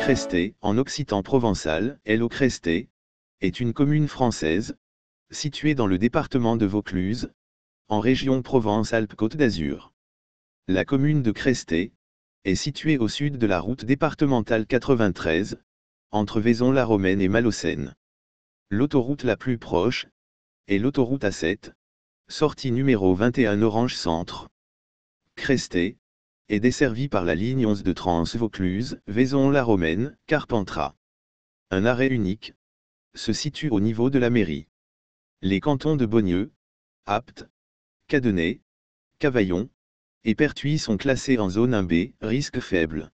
Cresté, en occitan provençal, Hello-Cresté, est une commune française, située dans le département de Vaucluse, en région Provence-Alpes-Côte d'Azur. La commune de Cresté est située au sud de la route départementale 93, entre Vaison-la-Romaine et Malaucène. L'autoroute la plus proche est l'autoroute A7, sortie numéro 21 Orange Centre. Cresté est desservie par la ligne 11 de Trans-Vaucluse, Vaison-la-Romaine, Carpentras. Un arrêt unique se situe au niveau de la mairie. Les cantons de Beaunieu, Apt, Cadenet, Cavaillon et Pertuis sont classés en zone 1B, risque faible.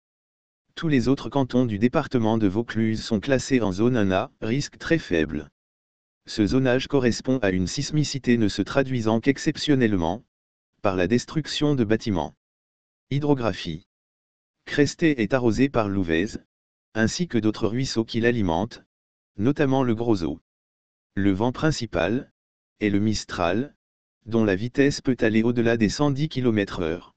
Tous les autres cantons du département de Vaucluse sont classés en zone 1A, risque très faible. Ce zonage correspond à une sismicité ne se traduisant qu'exceptionnellement par la destruction de bâtiments. Hydrographie. Cresté est arrosé par l'Ouvèze, ainsi que d'autres ruisseaux qui l'alimentent, notamment le Groseau. Le vent principal est le Mistral, dont la vitesse peut aller au-delà des 110 km/h.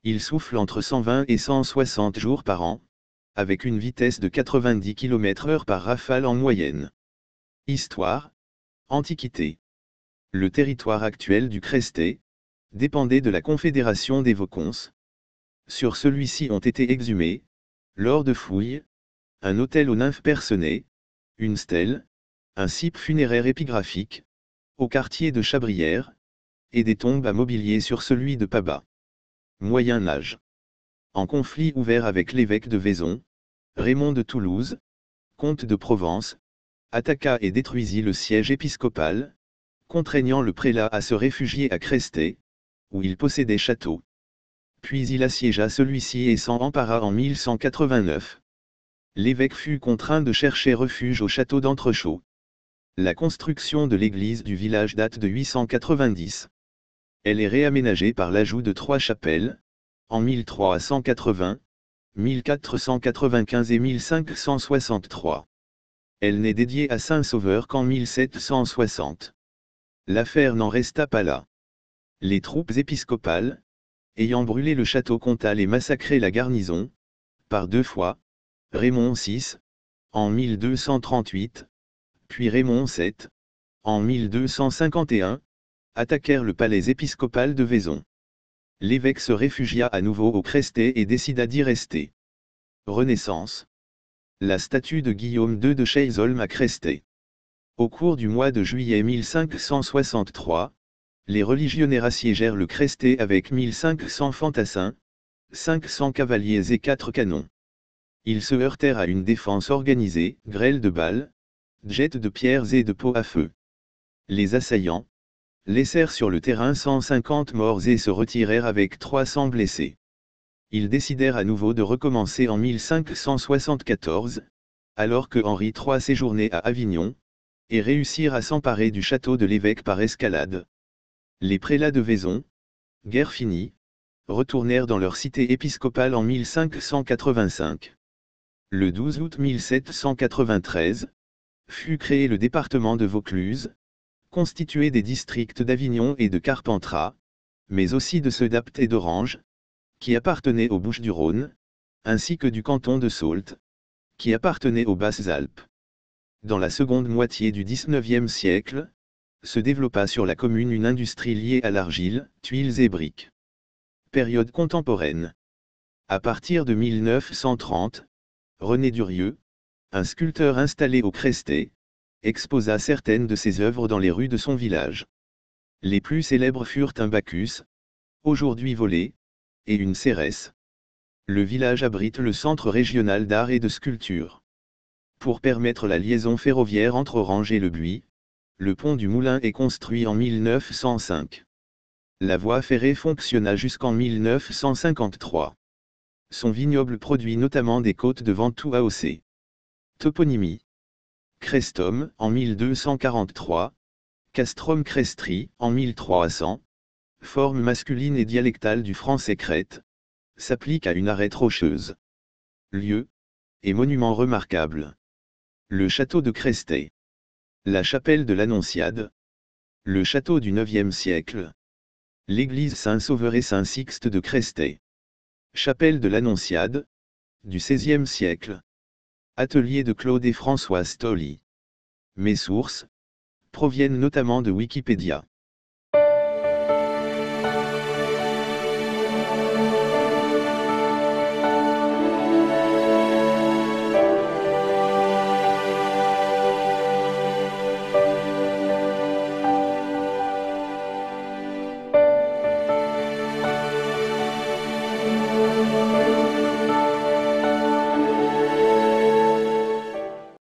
Il souffle entre 120 et 160 jours par an, avec une vitesse de 90 km/h par rafale en moyenne. Histoire. Antiquité. Le territoire actuel du Cresté dépendait de la Confédération des Vaucons. Sur celui-ci ont été exhumés, lors de fouilles, un autel aux nymphes personnées, une stèle, un cippe funéraire épigraphique, au quartier de Chabrières, et des tombes à mobilier sur celui de Pabas. Moyen Âge. En conflit ouvert avec l'évêque de Vaison, Raymond de Toulouse, comte de Provence, attaqua et détruisit le siège épiscopal, contraignant le prélat à se réfugier à Cresté, où il possédait château. Puis il assiégea celui-ci et s'en empara en 1189. L'évêque fut contraint de chercher refuge au château d'Entrechaux. La construction de l'église du village date de 890. Elle est réaménagée par l'ajout de 3 chapelles, en 1380, 1495 et 1563. Elle n'est dédiée à Saint-Sauveur qu'en 1760. L'affaire n'en resta pas là. Les troupes épiscopales, ayant brûlé le château comtal et massacré la garnison, par 2 fois, Raymond VI, en 1238, puis Raymond VII, en 1251, attaquèrent le palais épiscopal de Vaison. L'évêque se réfugia à nouveau au Cresté et décida d'y rester. Renaissance. La statue de Guillaume II de Chaillholm à Cresté. Au cours du mois de juillet 1563, les religionnaires assiégèrent le Cresté avec 1500 fantassins, 500 cavaliers et 4 canons. Ils se heurtèrent à une défense organisée, grêle de balles, jets de pierres et de pots à feu. Les assaillants laissèrent sur le terrain 150 morts et se retirèrent avec 300 blessés. Ils décidèrent à nouveau de recommencer en 1574, alors que Henri III séjournait à Avignon, et réussirent à s'emparer du château de l'évêque par escalade. Les prélats de Vaison, guerre finie, retournèrent dans leur cité épiscopale en 1585. Le 12 août 1793, fut créé le département de Vaucluse, constitué des districts d'Avignon et de Carpentras, mais aussi de ceux d'Apt et d'Orange, qui appartenaient aux Bouches-du-Rhône, ainsi que du canton de Sault, qui appartenait aux Basses-Alpes. Dans la seconde moitié du XIXe siècle, se développa sur la commune une industrie liée à l'argile, tuiles et briques. Période contemporaine. À partir de 1930, René Durieux, un sculpteur installé au Cresté, exposa certaines de ses œuvres dans les rues de son village. Les plus célèbres furent un Bacchus, aujourd'hui volé, et une Cérès. Le village abrite le Centre régional d'art et de sculpture. Pour permettre la liaison ferroviaire entre Orange et Le Buis, le pont du Moulin est construit en 1905. La voie ferrée fonctionna jusqu'en 1953. Son vignoble produit notamment des côtes de Ventoux AOC. Toponymie. Crestom en 1243, Castrum Crestri en 1300, forme masculine et dialectale du français crête, s'applique à une arête rocheuse. Lieu et monument remarquable. Le château de Cresté. La chapelle de l'Annonciade. Le château du IXe siècle. L'église Saint-Sauveur et Saint-Sixte de Cresté. Chapelle de l'Annonciade, du XVIe siècle. Atelier de Claude et Françoise Tolly. Mes sources proviennent notamment de Wikipédia.